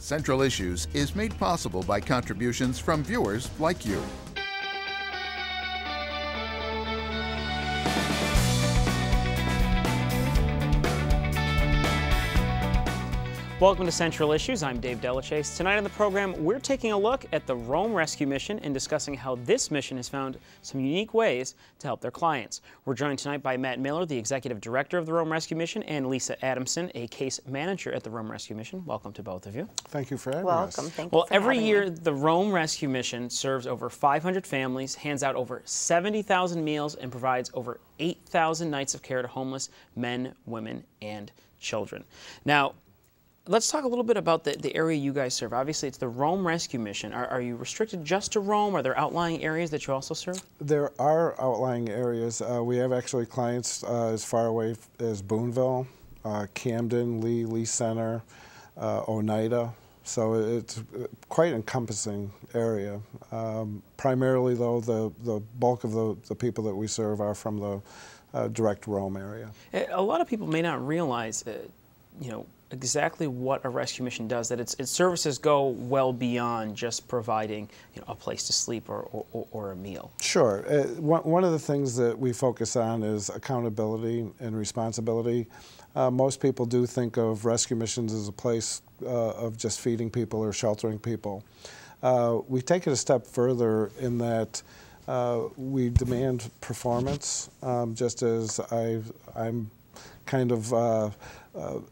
Central Issues is made possible by contributions from viewers like you. Welcome to Central Issues. I'm Dave Dellecese. Tonight on the program, we're taking a look at the Rome Rescue Mission and discussing how this mission has found some unique ways to help their clients. We're joined tonight by Matt Miller, the Executive Director of the Rome Rescue Mission, and Lisa Adamson, a Case Manager at the Rome Rescue Mission. Welcome to both of you. Thank you for having us. Welcome. Thank you Well, for every having year, me. the Rome Rescue Mission serves over 500 families, hands out over 70,000 meals, and provides over 8,000 nights of care to homeless men, women, and children. Now, let's talk a little bit about the area you guys serve. Obviously, it's the Rome Rescue Mission. Are you restricted just to Rome? Are there outlying areas that you also serve? There are outlying areas. We have actually clients as far away as Boonville, Camden, Lee Center, Oneida. So it's quite encompassing area. Primarily, though, the bulk of the people that we serve are from the direct Rome area. A lot of people may not realize, exactly what a rescue mission does, that its services go well beyond just providing a place to sleep or a meal. Sure. One of the things that we focus on is accountability and responsibility. Most people do think of rescue missions as a place of just feeding people or sheltering people. We take it a step further in that we demand performance, just as I'm kind of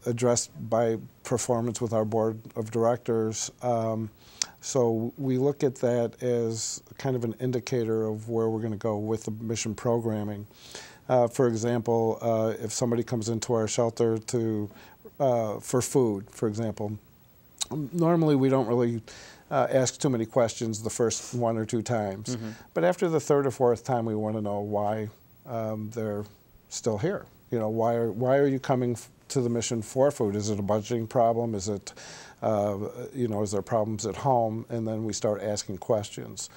addressed by performance with our board of directors. So we look at that as kind of an indicator of where we're going to go with the mission programming. For example, if somebody comes into our shelter for food, for example, normally we don't really ask too many questions the first one or two times. Mm-hmm. But after the third or fourth time, we want to know why they're still here. Why are you coming to the mission for food? Is it a budgeting problem? Is it, is there problems at home? And then we start asking questions.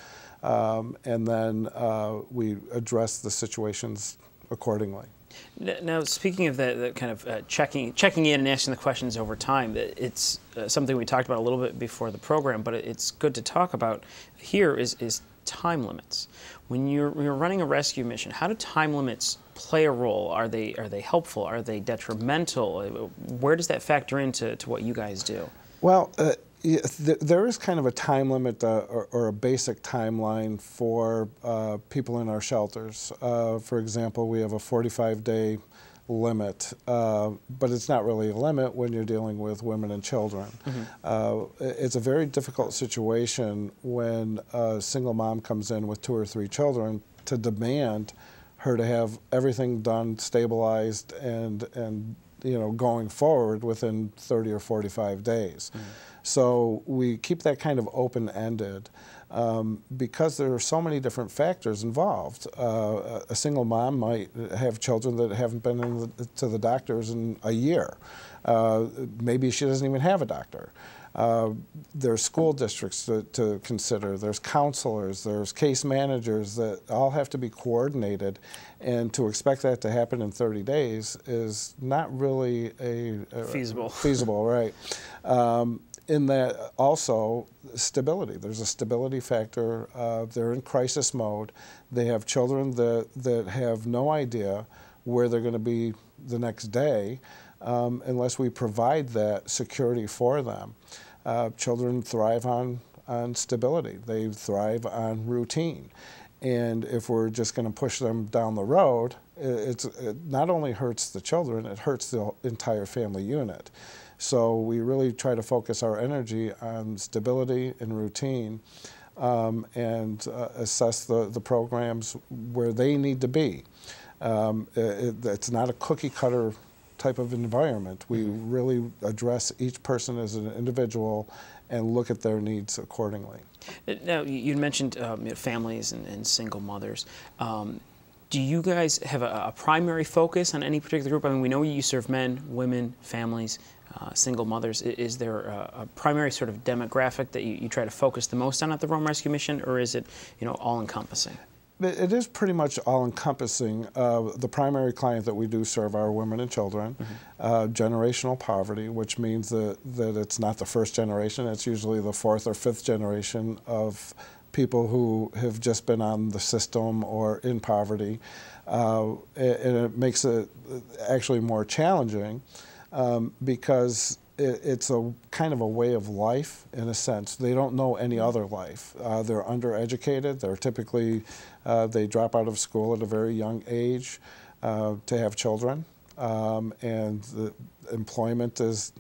And then we address the situations accordingly. Now, speaking of the kind of checking in and asking the questions over time, it's something we talked about a little bit before the program, but it's good to talk about here is time limits. When you're running a rescue mission, how do time limits play a role? Are they helpful? Are they detrimental? Where does that factor into what you guys do? Well, there is kind of a time limit or a basic timeline for people in our shelters. For example, we have a 45-day limit, but it's not really a limit when you're dealing with women and children. Mm-hmm. It's a very difficult situation when a single mom comes in with 2 or 3 children to demand her to have everything done, stabilized, and going forward within 30 or 45 days. Mm-hmm. So we keep that kind of open-ended because there are so many different factors involved. A single mom might have children that haven't been to the doctors in a year. Maybe she doesn't even have a doctor. There's school districts to consider. There's counselors. There's case managers that all have to be coordinated. And to expect that to happen in 30 days is not really feasible. Feasible, right. In that also stability. There's a stability factor. They're in crisis mode. They have children that have no idea where they're going to be the next day unless we provide that security for them. Children thrive on stability. They thrive on routine. And if we're just going to push them down the road, it not only hurts the children, it hurts the entire family unit. So we really try to focus our energy on stability and routine and assess the programs where they need to be. It's not a cookie-cutter type of environment. We really address each person as an individual and look at their needs accordingly. Now, you mentioned families and single mothers. Do you guys have a primary focus on any particular group? I mean, we know you serve men, women, families, single mothers. Is there a primary sort of demographic that you try to focus the most on at the Rome Rescue Mission, or is it all-encompassing? It is pretty much all-encompassing. The primary client that we do serve are women and children. Generational poverty, which means that it's not the first generation. It's usually the fourth or fifth generation of people who have just been on the system or in poverty. And it makes it actually more challenging because it's a kind of a way of life in a sense. They don't know any other life. They're undereducated. They're typically, they drop out of school at a very young age to have children. And the employment is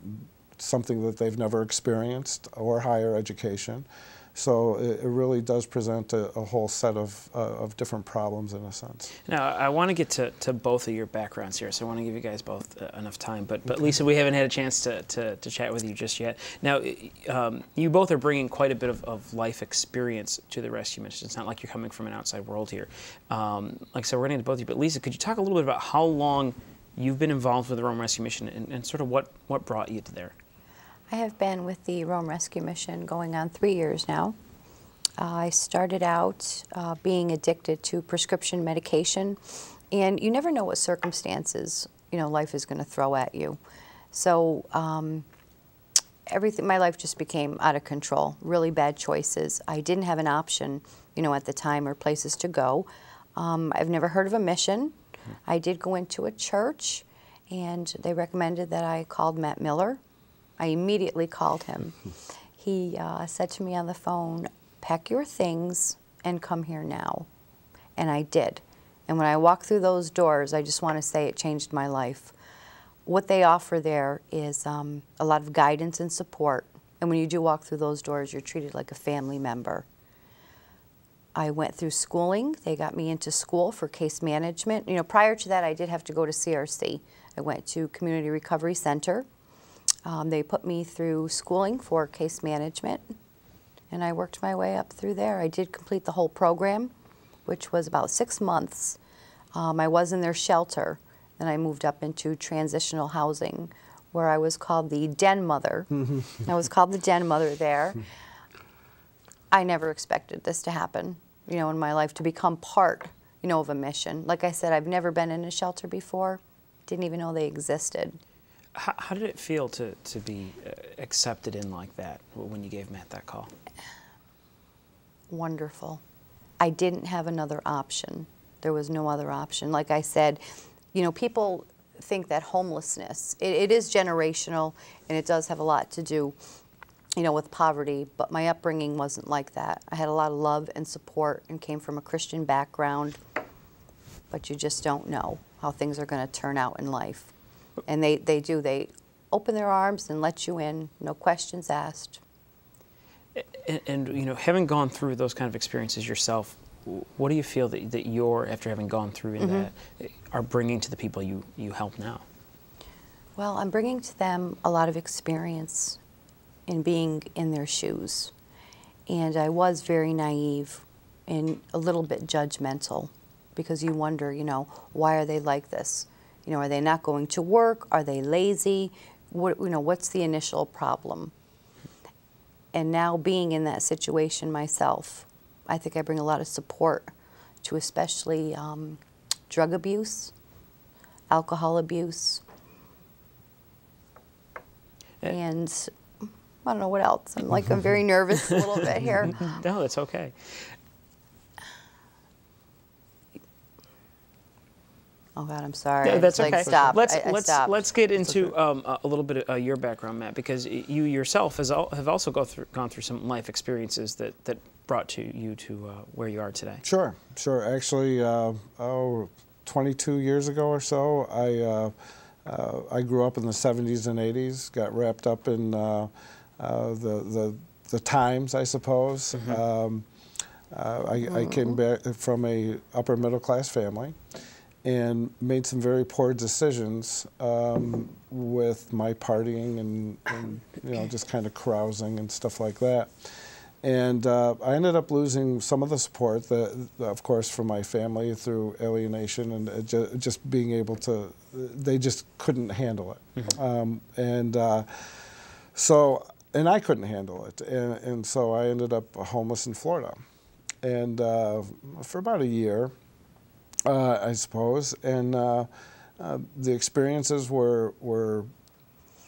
something that they've never experienced, or higher education. So it really does present a whole set of different problems in a sense. Now, I want to get to both of your backgrounds here, so I want to give you guys both enough time. But Lisa, we haven't had a chance to chat with you just yet. Now, you both are bringing quite a bit of life experience to the rescue mission. It's not like you're coming from an outside world here. Like I said, we're going to get to both of you. But Lisa, could you talk a little bit about how long you've been involved with the Rome Rescue Mission and sort of what brought you to there? I have been with the Rome Rescue Mission going on 3 years now. I started out being addicted to prescription medication, and you never know what circumstances, you know, life is going to throw at you. So my life just became out of control, really bad choices. I didn't have an option, you know, at the time or places to go. I've never heard of a mission. I did go into a church, and they recommended that I called Matt Miller. I immediately called him. He said to me on the phone, "Pack your things and come here now." And I did. And when I walked through those doors, I just want to say it changed my life. What they offer there is a lot of guidance and support. And when you do walk through those doors, you're treated like a family member. I went through schooling. They got me into school for case management. You know, prior to that, I did have to go to CRC. I went to Community Recovery Center. They put me through schooling for case management, and I worked my way up through there. I did complete the whole program, which was about 6 months. I was in their shelter, then I moved up into transitional housing, where I was called the den mother. I was called the den mother there. I never expected this to happen, you know, in my life, to become part, you know, of a mission. Like I said, I've never been in a shelter before, didn't even know they existed. How did it feel to be accepted in like that when you gave Matt that call? Wonderful. I didn't have another option. There was no other option. Like I said, you know, people think that homelessness, it is generational, and it does have a lot to do, you know, with poverty, but my upbringing wasn't like that. I had a lot of love and support and came from a Christian background, but you just don't know how things are going to turn out in life. And they open their arms and let you in, no questions asked. And you know, having gone through those kind of experiences yourself, what do you feel that you're, after having gone through in that, are bringing to the people you help now? Well, I'm bringing to them a lot of experience in being in their shoes. And I was very naive and a little bit judgmental, because you wonder, you know, why are they like this? You know, are they not going to work? Are they lazy? What, you know, what's the initial problem? And now being in that situation myself, I think I bring a lot of support to especially drug abuse, alcohol abuse, and I don't know what else. I'm very nervous a little bit here. No, that's okay. Oh God, I'm sorry. No, that's okay. Stop. Let's get into a little bit of your background, Matt, because you yourself have also gone through some life experiences that brought you to where you are today. Sure. Actually, 22 years ago or so, I grew up in the 70s and 80s. Got wrapped up in the times, I suppose. I came back from a upper middle class family, and made some very poor decisions with my partying and you know, just kind of carousing and stuff like that. And I ended up losing some of the support, of course, from my family through alienation and just being able to, they just couldn't handle it. And I couldn't handle it. And so I ended up homeless in Florida. and for about a year, I suppose. And the experiences were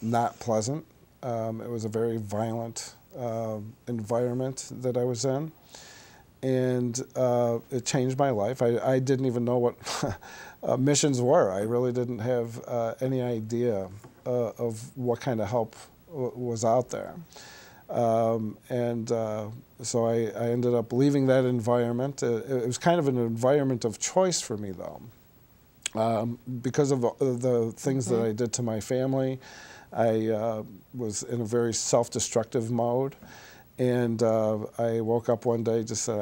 not pleasant. It was a very violent environment that I was in, and it changed my life. I didn't even know what missions were. I really didn't have any idea of what kind of help was out there. So I ended up leaving that environment. It was kind of an environment of choice for me, though, because of the things that I did to my family. I was in a very self-destructive mode, and I woke up one day and just said,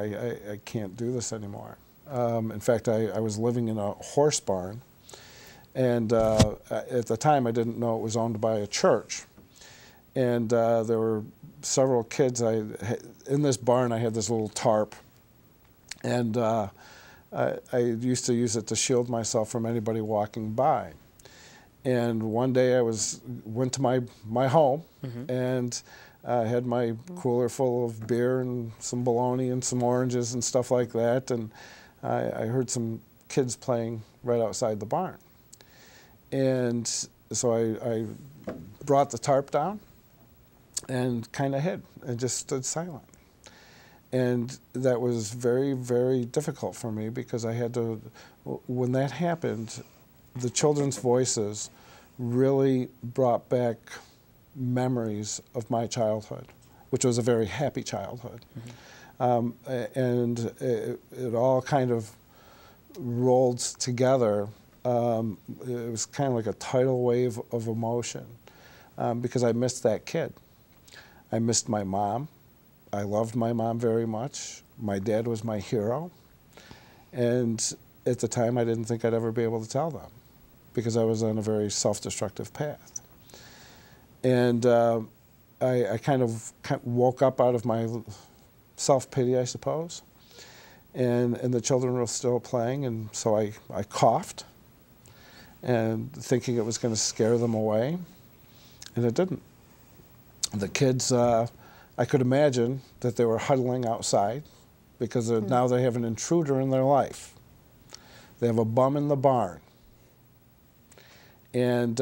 I can't do this anymore. In fact, I was living in a horse barn, and at the time I didn't know it was owned by a church. And there were several kids. In this barn, I had this little tarp, and I used to use it to shield myself from anybody walking by. And one day I went to my home, and I had my cooler full of beer and some bologna and some oranges and stuff like that, and I heard some kids playing right outside the barn. And so I brought the tarp down and kind of hid and just stood silent. And that was very, very difficult for me, because I had to, when that happened, the children's voices really brought back memories of my childhood, which was a very happy childhood. And it all kind of rolled together. It was kind of like a tidal wave of emotion, because I missed that kid. I missed my mom. I loved my mom very much. My dad was my hero. And at the time, I didn't think I'd ever be able to tell them, because I was on a very self-destructive path. And I kind of woke up out of my self-pity, I suppose. And the children were still playing, and so I coughed, and thinking it was going to scare them away, and it didn't. The kids, I could imagine that they were huddling outside, because now they have an intruder in their life. They have a bum in the barn. And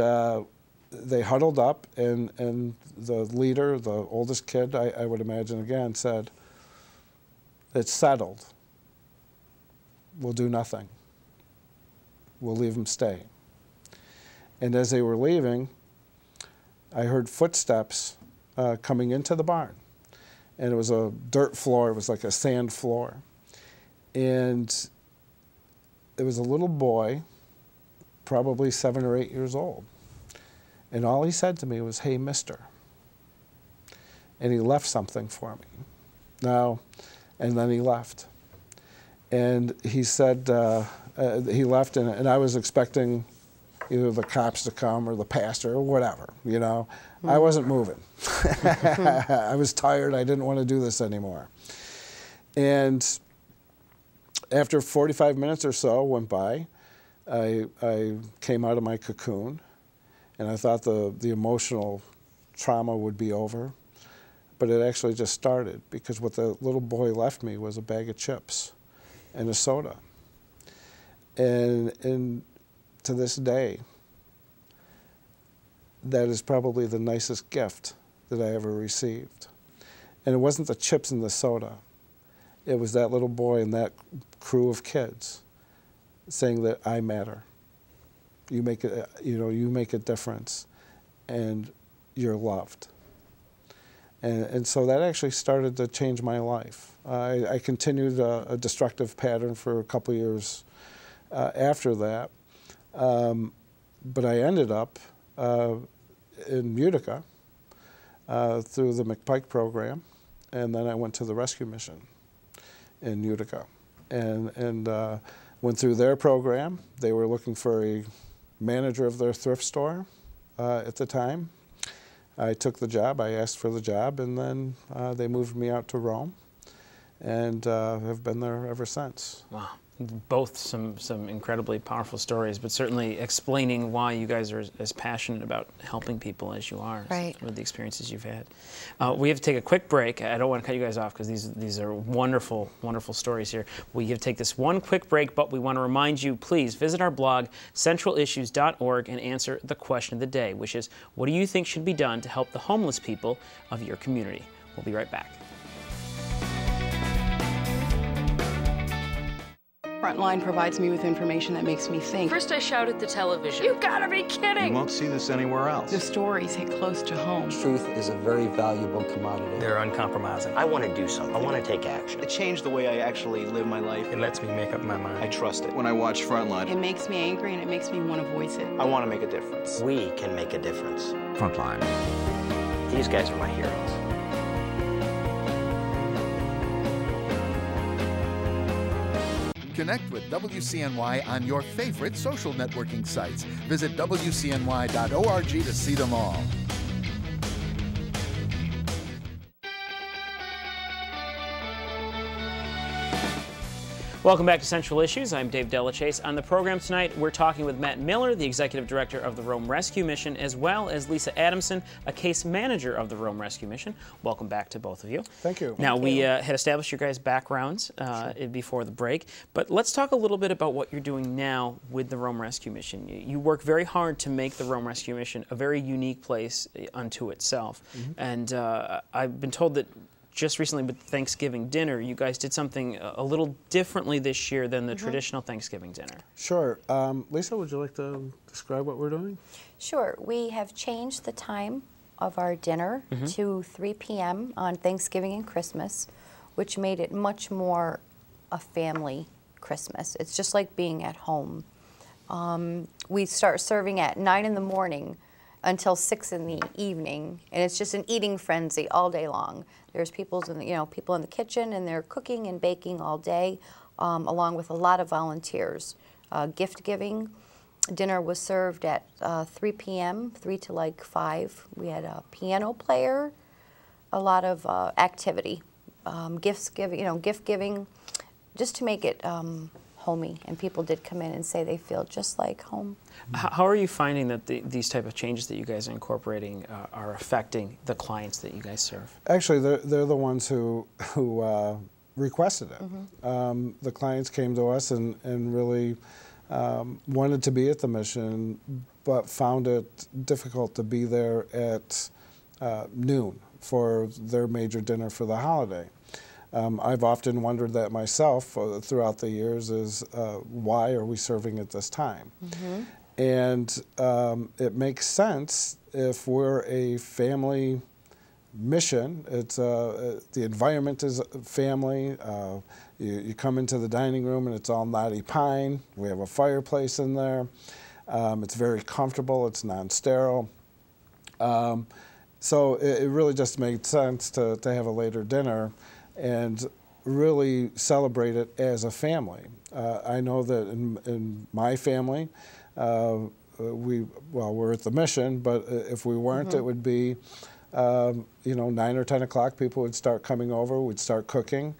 they huddled up, and the leader, the oldest kid, I would imagine again, said, "It's settled. We'll do nothing. We'll leave them stay." And as they were leaving, I heard footsteps coming into the barn. And it was a dirt floor. It was like a sand floor. And it was a little boy, probably 7 or 8 years old. And all he said to me was, "Hey, mister." And he left something for me. And then he left. And he said, he left, and I was expecting either the cops to come or the pastor or whatever, you know. I wasn't moving. I was tired. I didn't want to do this anymore. And after 45 minutes or so went by, I came out of my cocoon, and I thought the emotional trauma would be over. But it actually just started, because what the little boy left me was a bag of chips and a soda. And to this day, that is probably the nicest gift that I ever received. And it wasn't the chips and the soda. It was that little boy and that crew of kids saying that I matter. You make it, you make a difference, and you're loved. And so that actually started to change my life. I continued a destructive pattern for a couple years after that. But I ended up in Utica through the McPike program, and then I went to the rescue mission in Utica, and went through their program. They were looking for a manager of their thrift store at the time. I took the job. I asked for the job, and then they moved me out to Rome, and have been there ever since. Wow. Both some incredibly powerful stories, but certainly explaining why you guys are as passionate about helping people as you are with the experiences you've had. We have to take a quick break. I don't want to cut you guys off because these are wonderful, wonderful stories here. We have to take this one quick break, but we want to remind you, please visit our blog, centralissues.org, and answer the question of the day, which is, what do you think should be done to help the homeless people of your community? We'll be right back. Frontline provides me with information that makes me think. First I shout at the television. You gotta be kidding! You won't see this anywhere else. The stories hit close to home. Truth is a very valuable commodity. They're uncompromising. I want to do something. I want to take action. It changed the way I actually live my life. It lets me make up my mind. I trust it. When I watch Frontline, It makes me angry and it makes me want to voice it. I want to make a difference. We can make a difference. Frontline. These guys are my heroes. Connect with WCNY on your favorite social networking sites. Visit WCNY.org to see them all. Welcome back to Central Issues. I'm Dave Dellecese. On the program tonight, we're talking with Matt Miller, the Executive Director of the Rome Rescue Mission, as well as Lisa Adamson, a case manager of the Rome Rescue Mission. Welcome back to both of you. Thank you. Now, we had established your guys' backgrounds before the break, but let's talk a little bit about what you're doing now with the Rome Rescue Mission. You work very hard to make the Rome Rescue Mission a very unique place unto itself. And I've been told that just recently with Thanksgiving dinner, you guys did something a little differently this year than the traditional Thanksgiving dinner. Sure. Lisa, would you like to describe what we're doing? Sure. We have changed the time of our dinner to 3 p.m. on Thanksgiving and Christmas, which made it much more a family Christmas. It's just like being at home. We start serving at 9 in the morning until 6 in the evening, and it's just an eating frenzy all day long. There's people in the kitchen, and they're cooking and baking all day, along with a lot of volunteers. Gift giving. Dinner was served at 3 p.m., 3 to like 5. We had a piano player, a lot of activity, gift giving, just to make it homey, and people did come in and say they feel just like home. How are you finding that these type of changes that you guys are incorporating are affecting the clients that you guys serve? Actually, they're the ones who requested it. The clients came to us and really wanted to be at the mission, but found it difficult to be there at noon for their major dinner for the holiday. I've often wondered that myself throughout the years is why are we serving at this time? And it makes sense if we're a family mission. It's the environment is family. You come into the dining room and it's all knotty pine. We have a fireplace in there. It's very comfortable. It's non-sterile. So it really just made sense to have a later dinner and really celebrate it as a family. I know that in my family, we're at the mission, but if we weren't, it would be, 9 or 10 o'clock, people would start coming over, we'd start cooking.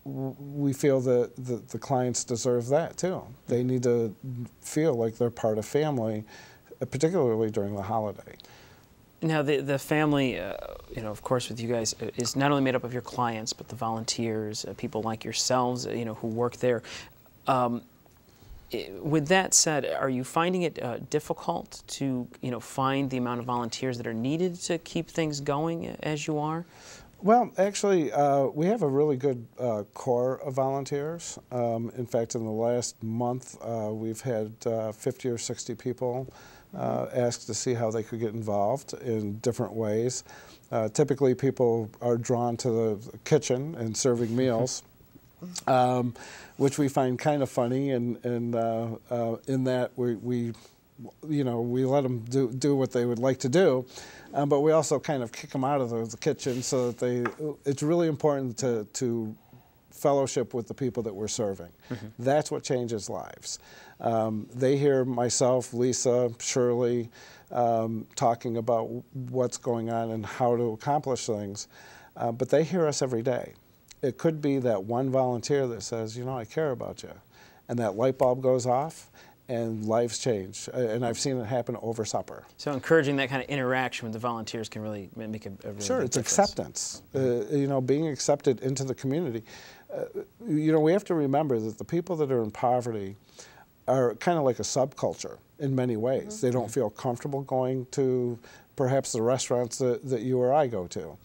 We feel that the clients deserve that too. They need to feel like they're part of family, particularly during the holiday. Now, the family, of course, with you guys, is not only made up of your clients, but the volunteers, people like yourselves, who work there. With that said, are you finding it difficult to, find the amount of volunteers that are needed to keep things going as you are? Well, actually, we have a really good core of volunteers. In fact, in the last month, we've had 50 or 60 people asked to see how they could get involved in different ways. Typically, people are drawn to the kitchen and serving meals, which we find kind of funny, and in that we let them do what they would like to do, but we also kind of kick them out of the kitchen so that it's really important to fellowship with the people that we're serving. That's what changes lives. They hear myself, Lisa, Shirley talking about what's going on and how to accomplish things, but they hear us every day. it could be that one volunteer that says, you know, I care about you. And that light bulb goes off and lives change. And I've seen it happen over supper. So encouraging that kind of interaction with the volunteers can really make a really Sure, big it's difference. Acceptance. You know, being accepted into the community. You know, we have to remember that the people that are in poverty are kind of like a subculture in many ways. They don't feel comfortable going to perhaps the restaurants that you or I go to.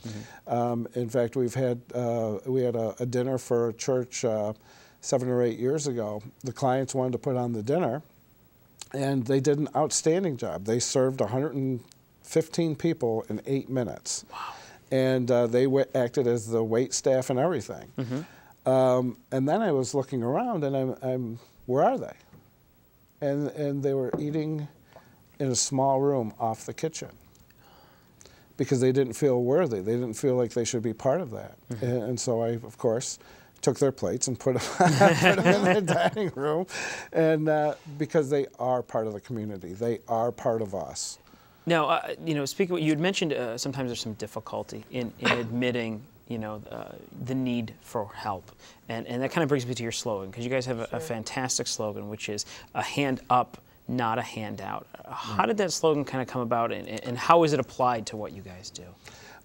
In fact, we had a dinner for a church 7 or 8 years ago. The clients wanted to put on the dinner, and they did an outstanding job. They served 115 people in 8 minutes. Wow. And they acted as the wait staff and everything. And then I was looking around, and where are they? And they were eating in a small room off the kitchen because they didn't feel worthy. They didn't feel like they should be part of that. And so I, of course, took their plates and put them in the dining room, and because they are part of the community. They are part of us. Now, you know, you had mentioned sometimes there's some difficulty in admitting, you know, the need for help. And that kind of brings me to your slogan, because you guys have a fantastic slogan, which is a hand up, not a handout. How did that slogan kind of come about, and how is it applied to what you guys do?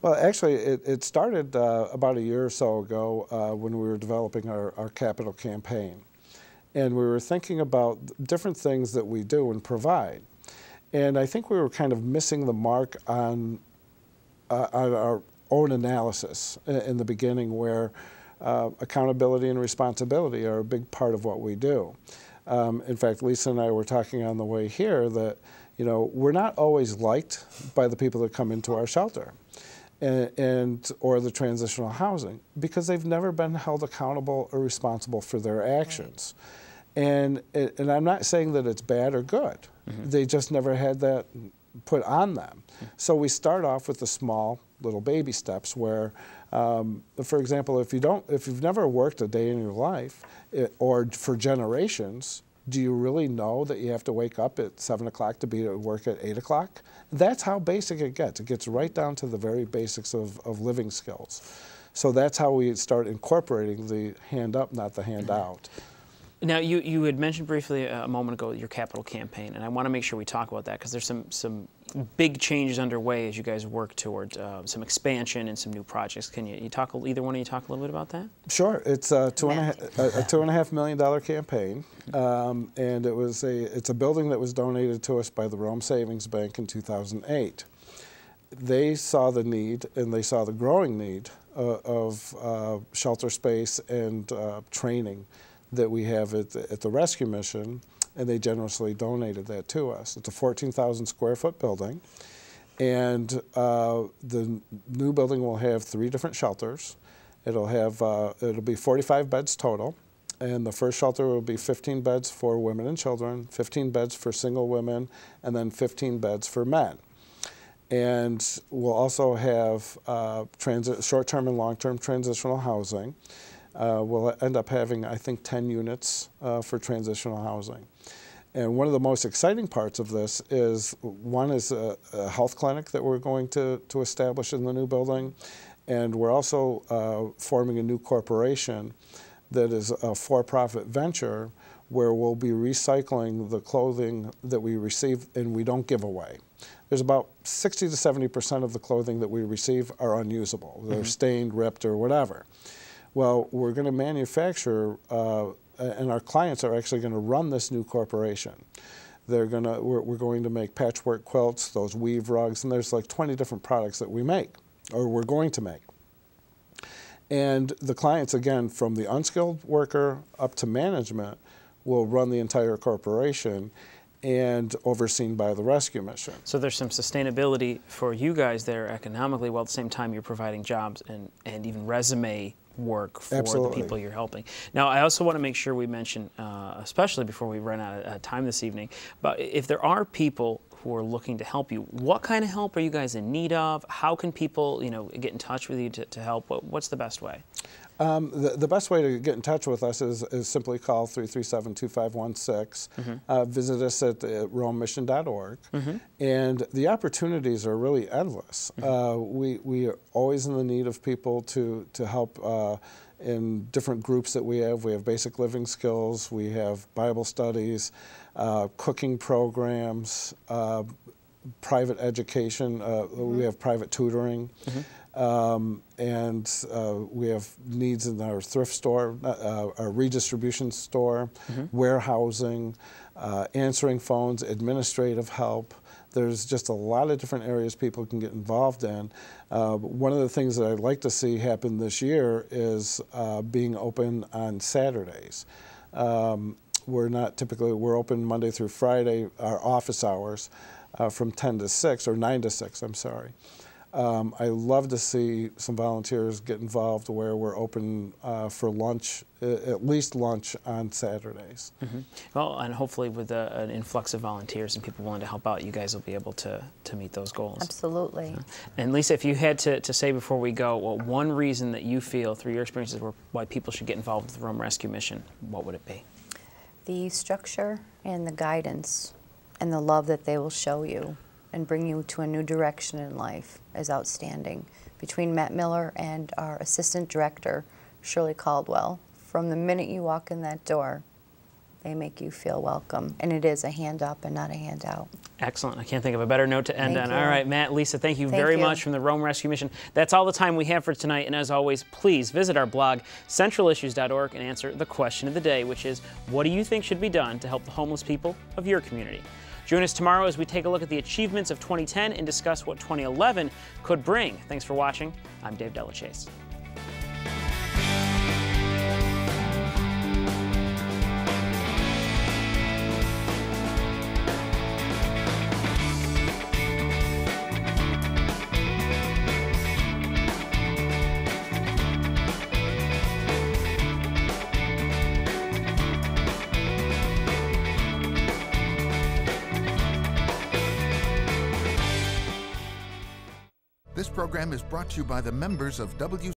Well, actually, it started about a year or so ago when we were developing our capital campaign. And we were thinking about different things that we do and provide. And I think we were kind of missing the mark on our own analysis in the beginning, where accountability and responsibility are a big part of what we do. In fact, Lisa and I were talking on the way here that, you know, we're not always liked by the people that come into our shelter or the transitional housing, because they've never been held accountable or responsible for their actions. And I'm not saying that it's bad or good. They just never had that put on them. So we start off with the small little baby steps where, for example, if you've never worked a day in your life, or for generations, do you really know that you have to wake up at 7 o'clock to be at work at 8 o'clock? That's how basic it gets. It gets right down to the very basics of living skills. So that's how we start incorporating the hand up, not the hand out. Now, you had mentioned briefly a moment ago your capital campaign, and I want to make sure we talk about that, because there's some big changes underway as you guys work toward some expansion and some new projects. Can you talk, either one of you talk a little bit about that? Sure. It's a $2.5 million campaign, and it's a building that was donated to us by the Rome Savings Bank in 2008. They saw the need, and they saw the growing need of shelter space and training that we have at the rescue mission, and they generously donated that to us. It's a 14,000 square foot building, and the new building will have 3 different shelters. It'll be 45 beds total, and the first shelter will be 15 beds for women and children, 15 beds for single women, and then 15 beds for men. And we'll also have short-term and long-term transitional housing. We'll end up having, I think, 10 units for transitional housing. And one of the most exciting parts of this is, one is a health clinic that we're going to establish in the new building. And we're also forming a new corporation that is a for-profit venture where we'll be recycling the clothing that we receive and we don't give away. There's about 60 to 70% of the clothing that we receive are unusable. They're stained, ripped, or whatever. Well, we're going to manufacture, and our clients are actually going to run this new corporation. We're going to make patchwork quilts, those weave rugs, and there's like 20 different products that we make, or we're going to make. And the clients, again, from the unskilled worker up to management, will run the entire corporation, and overseen by the rescue mission. So there's some sustainability for you guys there economically, while at the same time you're providing jobs and even resume work for Absolutely. the people you're helping. Now, I also want to make sure we mention, especially before we run out of time this evening, but if there are people who are looking to help you, what kind of help are you guys in need of? How can people, get in touch with you to help? What's the best way? The best way to get in touch with us is simply call 337-2516. Visit us at romemission.org. And the opportunities are really endless. We are always in the need of people to help in different groups that we have. We have basic living skills, we have Bible studies, cooking programs, private education, we have private tutoring, and we have needs in our thrift store, our redistribution store, warehousing, answering phones, administrative help. There's just a lot of different areas people can get involved in. One of the things that I'd like to see happen this year is being open on Saturdays. We're open Monday through Friday, our office hours, from 10 to 6, or 9 to 6, I'm sorry. I love to see some volunteers get involved where we're open for lunch, at least lunch on Saturdays. Well, and hopefully with an influx of volunteers and people willing to help out, you guys will be able to meet those goals. Absolutely. And Lisa, if you had to say before we go, well, one reason that you feel through your experiences why people should get involved with the Rome Rescue Mission, what would it be? The structure and the guidance and the love that they will show you and bring you to a new direction in life is outstanding. Between Matt Miller and our assistant director, Shirley Caldwell, from the minute you walk in that door, they make you feel welcome. And it is a hand up and not a hand out. Excellent. I can't think of a better note to end on. All right, Matt, Lisa, thank you very much from the Rome Rescue Mission. That's all the time we have for tonight. And as always, please visit our blog, centralissues.org, and answer the question of the day, which is, what do you think should be done to help the homeless people of your community? Join us tomorrow as we take a look at the achievements of 2010 and discuss what 2011 could bring. Thanks for watching. I'm Dave Dellecese. This program is brought to you by the members of WCNY.